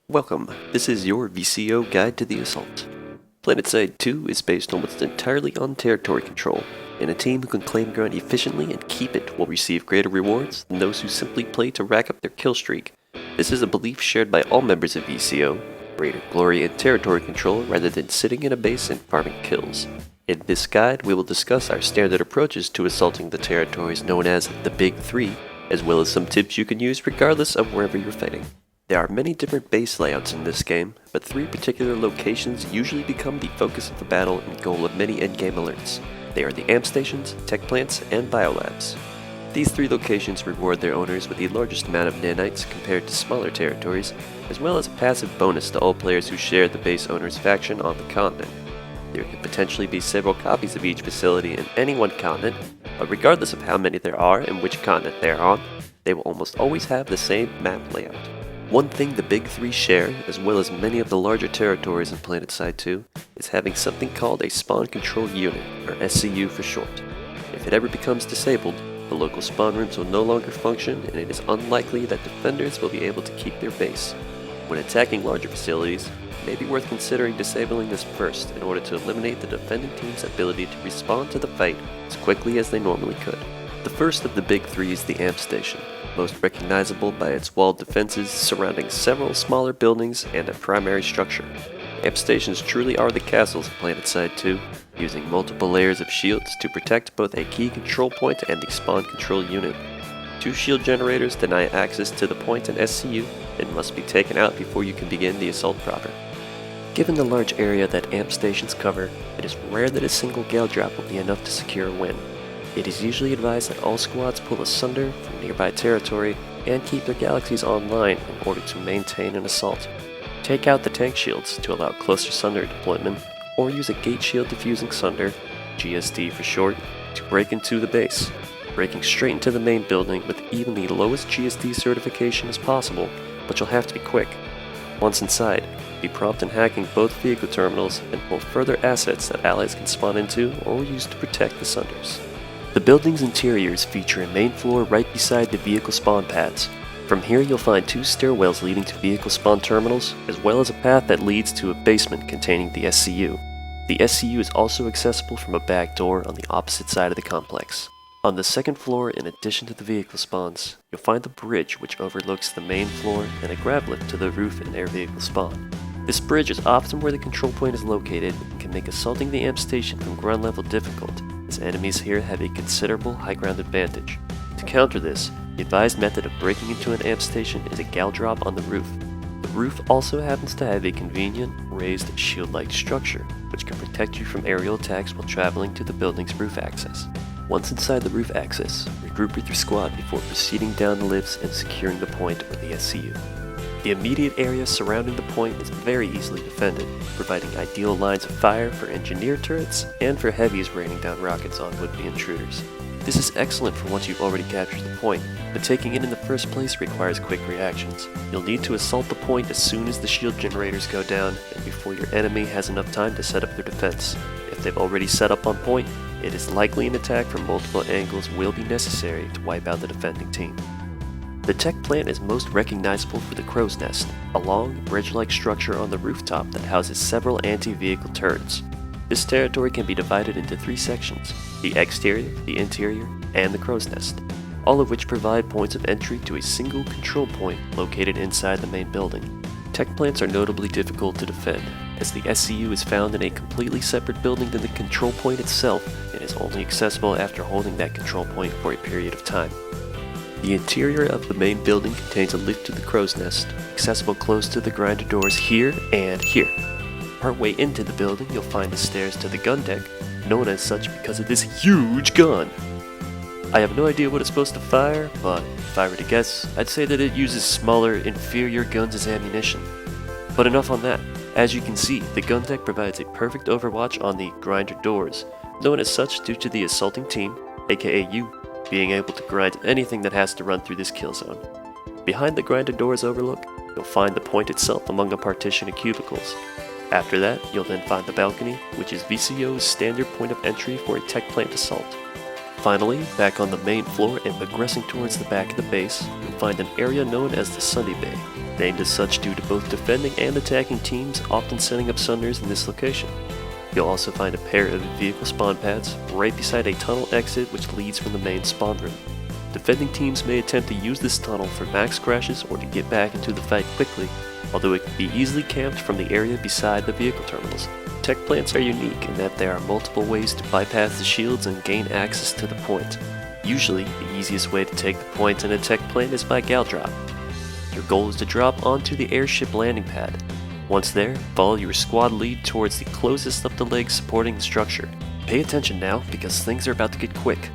Welcome, this is your VCO Guide to the Assault. PlanetSide 2 is based almost entirely on territory control, and a team who can claim ground efficiently and keep it will receive greater rewards than those who simply play to rack up their kill streak. This is a belief shared by all members of VCO, greater glory in territory control rather than sitting in a base and farming kills. In this guide, we will discuss our standard approaches to assaulting the territories known as the Big Three, as well as some tips you can use regardless of wherever you're fighting. There are many different base layouts in this game, but three particular locations usually become the focus of the battle and goal of many endgame alerts. They are the amp stations, tech plants, and biolabs. These three locations reward their owners with the largest amount of nanites compared to smaller territories, as well as a passive bonus to all players who share the base owner's faction on the continent. There can potentially be several copies of each facility in any one continent, but regardless of how many there are and which continent they are on, they will almost always have the same map layout. One thing the Big Three share, as well as many of the larger territories in PlanetSide 2, is having something called a Spawn Control Unit, or SCU for short. If it ever becomes disabled, the local spawn rooms will no longer function, and it is unlikely that defenders will be able to keep their base. When attacking larger facilities, it may be worth considering disabling this first in order to eliminate the defending team's ability to respond to the fight as quickly as they normally could. The first of the Big Three is the amp station, most recognizable by its walled defenses surrounding several smaller buildings and a primary structure. Amp stations truly are the castles of PlanetSide 2, using multiple layers of shields to protect both a key control point and the spawn control unit. Two shield generators deny access to the point and SCU and must be taken out before you can begin the assault proper. Given the large area that amp stations cover, it is rare that a single gale drop will be enough to secure a win. It is usually advised that all squads pull asunder from nearby territory and keep their galaxies online in order to maintain an assault. Take out the tank shields to allow closer sunder deployment, or use a gate shield diffusing sunder, GSD for short, to break into the base. Breaking straight into the main building with even the lowest GSD certification is possible, but you'll have to be quick. Once inside, be prompt in hacking both vehicle terminals and pull further assets that allies can spawn into or use to protect the sunders. The building's interiors feature a main floor right beside the vehicle spawn pads. From here you'll find two stairwells leading to vehicle spawn terminals, as well as a path that leads to a basement containing the SCU. The SCU is also accessible from a back door on the opposite side of the complex. On the second floor, in addition to the vehicle spawns, you'll find the bridge which overlooks the main floor and a grab lift to the roof and air vehicle spawn. This bridge is often where the control point is located and can make assaulting the amp station from ground level difficult, as enemies here have a considerable high ground advantage. To counter this, the advised method of breaking into an amp station is a gal drop on the roof. The roof also happens to have a convenient, raised shield-like structure, which can protect you from aerial attacks while traveling to the building's roof access. Once inside the roof access, regroup with your squad before proceeding down the lifts and securing the point or the SCU. The immediate area surrounding the point is very easily defended, providing ideal lines of fire for engineer turrets and for heavies raining down rockets on would-be intruders. This is excellent for once you've already captured the point, but taking it in the first place requires quick reactions. You'll need to assault the point as soon as the shield generators go down and before your enemy has enough time to set up their defense. If they've already set up on point, it is likely an attack from multiple angles will be necessary to wipe out the defending team. The tech plant is most recognizable for the crow's nest, a long, bridge-like structure on the rooftop that houses several anti-vehicle turrets. This territory can be divided into three sections: the exterior, the interior, and the crow's nest, all of which provide points of entry to a single control point located inside the main building. Tech plants are notably difficult to defend, as the SCU is found in a completely separate building than the control point itself and is only accessible after holding that control point for a period of time. The interior of the main building contains a lift to the crow's nest, accessible close to the grinder doors here and here. Partway into the building, you'll find the stairs to the gun deck, known as such because of this huge gun. I have no idea what it's supposed to fire, but if I were to guess, I'd say that it uses smaller, inferior guns as ammunition. But enough on that. As you can see, the gun deck provides a perfect overwatch on the grinder doors, known as such due to the assaulting team, aka you, being able to grind anything that has to run through this kill zone. Behind the grinder doors overlook, you'll find the point itself among a partition of cubicles. After that, you'll then find the balcony, which is VCO's standard point of entry for a tech plant assault. Finally, back on the main floor and progressing towards the back of the base, you'll find an area known as the Sunday Bay. named as such due to both defending and attacking teams often setting up sunders in this location. You'll also find a pair of vehicle spawn pads right beside a tunnel exit which leads from the main spawn room. Defending teams may attempt to use this tunnel for max crashes or to get back into the fight quickly, although it can be easily camped from the area beside the vehicle terminals. Tech plants are unique in that there are multiple ways to bypass the shields and gain access to the point. Usually, the easiest way to take the point in a tech plant is by gal drop. Your goal is to drop onto the airship landing pad. Once there, follow your squad lead towards the closest of the legs supporting the structure. Pay attention now because things are about to get quick.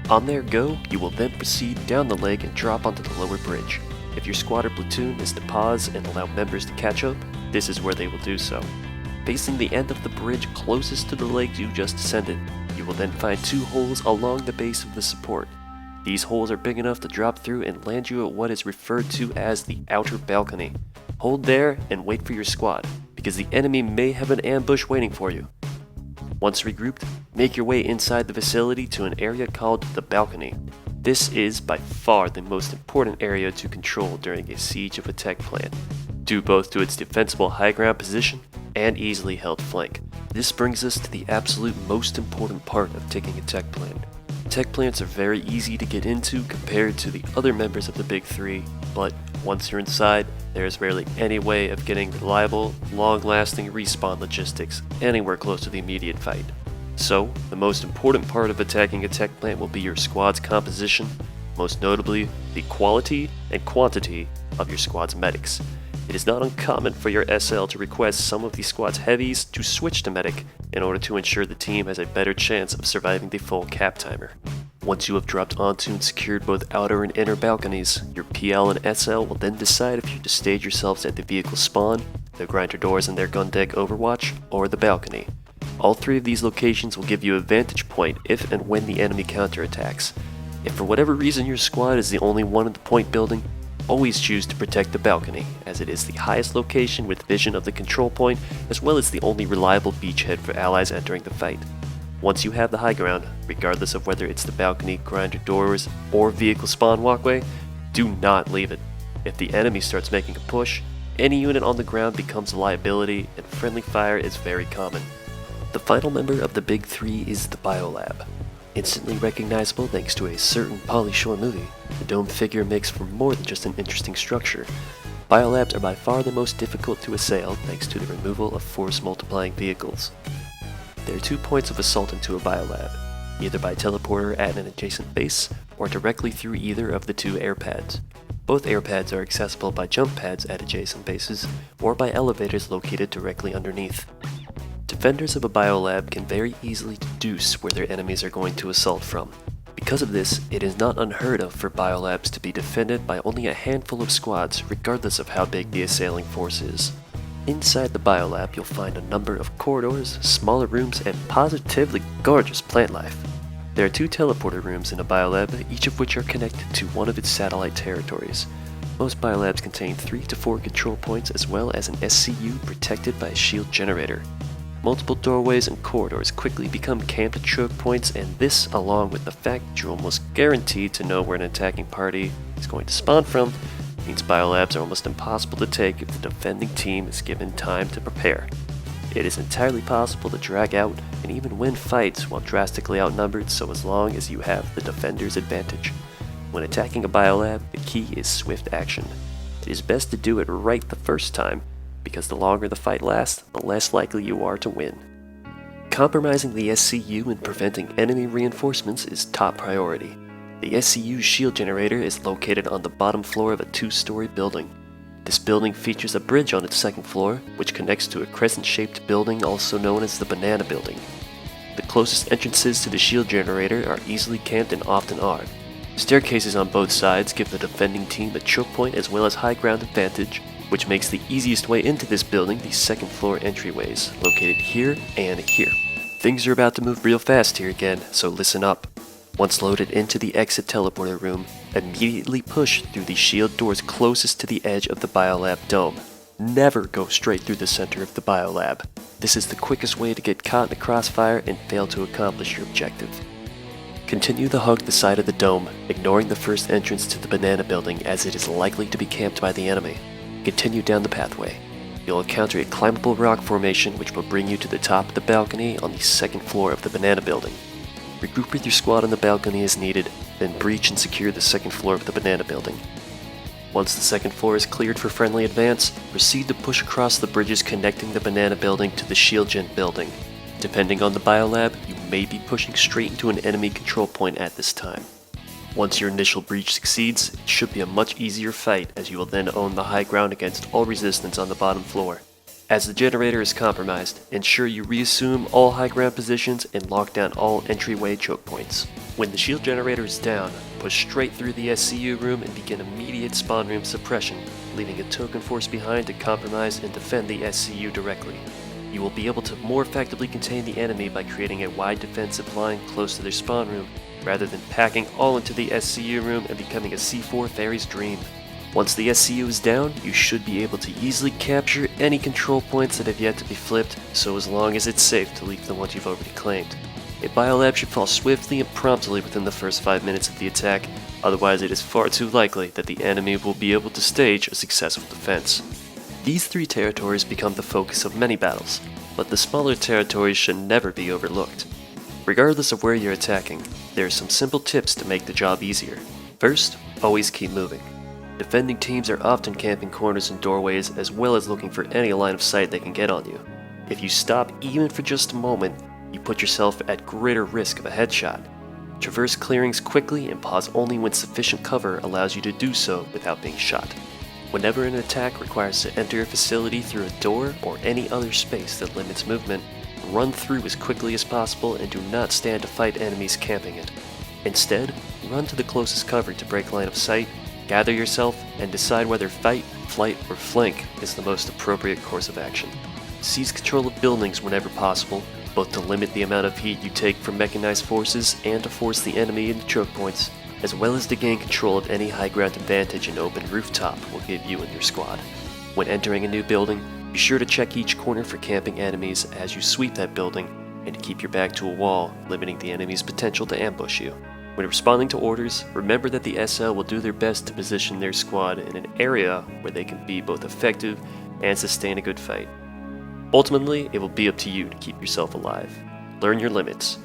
On their go, you will then proceed down the leg and drop onto the lower bridge. If your squad or platoon is to pause and allow members to catch up, this is where they will do so. Facing the end of the bridge closest to the legs you just descended, you will then find two holes along the base of the support. These holes are big enough to drop through and land you at what is referred to as the outer balcony. Hold there and wait for your squad, because the enemy may have an ambush waiting for you. Once regrouped, make your way inside the facility to an area called the balcony. This is by far the most important area to control during a siege of a tech plant, due both to its defensible high ground position and easily held flank. This brings us to the absolute most important part of taking a tech plant. Tech plants are very easy to get into compared to the other members of the Big Three, but once you're inside, there is rarely any way of getting reliable, long-lasting respawn logistics anywhere close to the immediate fight. So, the most important part of attacking a tech plant will be your squad's composition, most notably the quality and quantity of your squad's medics. It is not uncommon for your SL to request some of the squad's heavies to switch to medic in order to ensure the team has a better chance of surviving the full cap timer. Once you have dropped onto and secured both outer and inner balconies, your PL and SL will then decide if you to stage yourselves at the vehicle spawn, the grinder doors and their gun deck overwatch, or the balcony. All three of these locations will give you a vantage point if and when the enemy counterattacks. If for whatever reason your squad is the only one in the point building, always choose to protect the balcony, as it is the highest location with vision of the control point, as well as the only reliable beachhead for allies entering the fight. Once you have the high ground, regardless of whether it's the balcony, grinder doors, or vehicle spawn walkway, do not leave it. If the enemy starts making a push, any unit on the ground becomes a liability, and friendly fire is very common. The final member of the Big Three is the Biolab. Instantly recognizable thanks to a certain Pauly Shore movie, the dome figure makes for more than just an interesting structure. Biolabs are by far the most difficult to assail thanks to the removal of force multiplying vehicles. There are 2 points of assault into a Biolab, either by teleporter at an adjacent base or directly through either of the 2 air pads. Both air pads are accessible by jump pads at adjacent bases or by elevators located directly underneath. Defenders of a biolab can very easily deduce where their enemies are going to assault from. Because of this, it is not unheard of for biolabs to be defended by only a handful of squads, regardless of how big the assailing force is. Inside the biolab, you'll find a number of corridors, smaller rooms, and positively gorgeous plant life. There are 2 teleporter rooms in a biolab, each of which are connected to one of its satellite territories. Most biolabs contain 3 to 4 control points as well as an SCU protected by a shield generator. Multiple doorways and corridors quickly become camped choke points, and this, along with the fact that you're almost guaranteed to know where an attacking party is going to spawn from, means biolabs are almost impossible to take if the defending team is given time to prepare. It is entirely possible to drag out and even win fights while drastically outnumbered, so as long as you have the defender's advantage. When attacking a biolab, the key is swift action. It is best to do it right the first time, because the longer the fight lasts, the less likely you are to win. Compromising the SCU and preventing enemy reinforcements is top priority. The SCU's shield generator is located on the bottom floor of a 2-story building. This building features a bridge on its 2nd floor, which connects to a crescent-shaped building also known as the Banana Building. The closest entrances to the shield generator are easily camped and often are. Staircases on both sides give the defending team a choke point as well as high ground advantage, which makes the easiest way into this building the 2nd floor entryways, located here and here. Things are about to move real fast here again, so listen up. Once loaded into the exit teleporter room, immediately push through the shield doors closest to the edge of the biolab dome. Never go straight through the center of the biolab. This is the quickest way to get caught in the crossfire and fail to accomplish your objective. Continue to hug the side of the dome, ignoring the first entrance to the Banana Building as it is likely to be camped by the enemy. continue down the pathway. You'll encounter a climbable rock formation which will bring you to the top of the balcony on the second floor of the banana building. Regroup with your squad on the balcony as needed, then breach and secure the second floor of the banana building. Once the second floor is cleared for friendly advance, proceed to push across the bridges connecting the banana building to the shield gen building. Depending on the biolab, you may be pushing straight into an enemy control point at this time. Once your initial breach succeeds, it should be a much easier fight as you will then own the high ground against all resistance on the bottom floor. As the generator is compromised, ensure you reassume all high ground positions and lock down all entryway choke points. When the shield generator is down, push straight through the SCU room and begin immediate spawn room suppression, leaving a token force behind to compromise and defend the SCU directly. You will be able to more effectively contain the enemy by creating a wide defensive line close to their spawn room, rather than packing all into the SCU room and becoming a C4 fairy's dream. Once the SCU is down, you should be able to easily capture any control points that have yet to be flipped, so as long as it's safe to leave the ones you've already claimed. A biolab should fall swiftly and promptly within the first 5 minutes of the attack, otherwise it is far too likely that the enemy will be able to stage a successful defense. These 3 territories become the focus of many battles, but the smaller territories should never be overlooked. Regardless of where you're attacking, there are some simple tips to make the job easier. First, always keep moving. Defending teams are often camping corners and doorways as well as looking for any line of sight they can get on you. If you stop even for just a moment, you put yourself at greater risk of a headshot. Traverse clearings quickly and pause only when sufficient cover allows you to do so without being shot. Whenever an attack requires to enter a facility through a door or any other space that limits movement, run through as quickly as possible and do not stand to fight enemies camping it. Instead, run to the closest cover to break line of sight, gather yourself, and decide whether fight, flight, or flank is the most appropriate course of action. Seize control of buildings whenever possible, both to limit the amount of heat you take from mechanized forces and to force the enemy into choke points, as well as to gain control of any high ground advantage an open rooftop will give you and your squad. When entering a new building, be sure to check each corner for camping enemies as you sweep that building, and to keep your back to a wall, limiting the enemy's potential to ambush you. When responding to orders, remember that the SL will do their best to position their squad in an area where they can be both effective and sustain a good fight. Ultimately, it will be up to you to keep yourself alive. Learn your limits.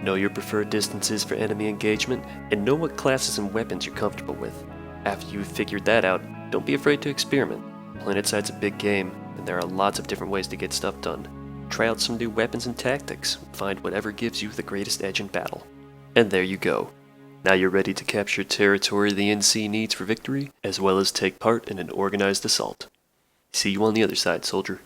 Know your preferred distances for enemy engagement, and know what classes and weapons you're comfortable with. After you've figured that out, don't be afraid to experiment. PlanetSide's a big game, and there are lots of different ways to get stuff done. Try out some new weapons and tactics, and find whatever gives you the greatest edge in battle. And there you go. Now you're ready to capture territory the NC needs for victory, as well as take part in an organized assault. See you on the other side, soldier.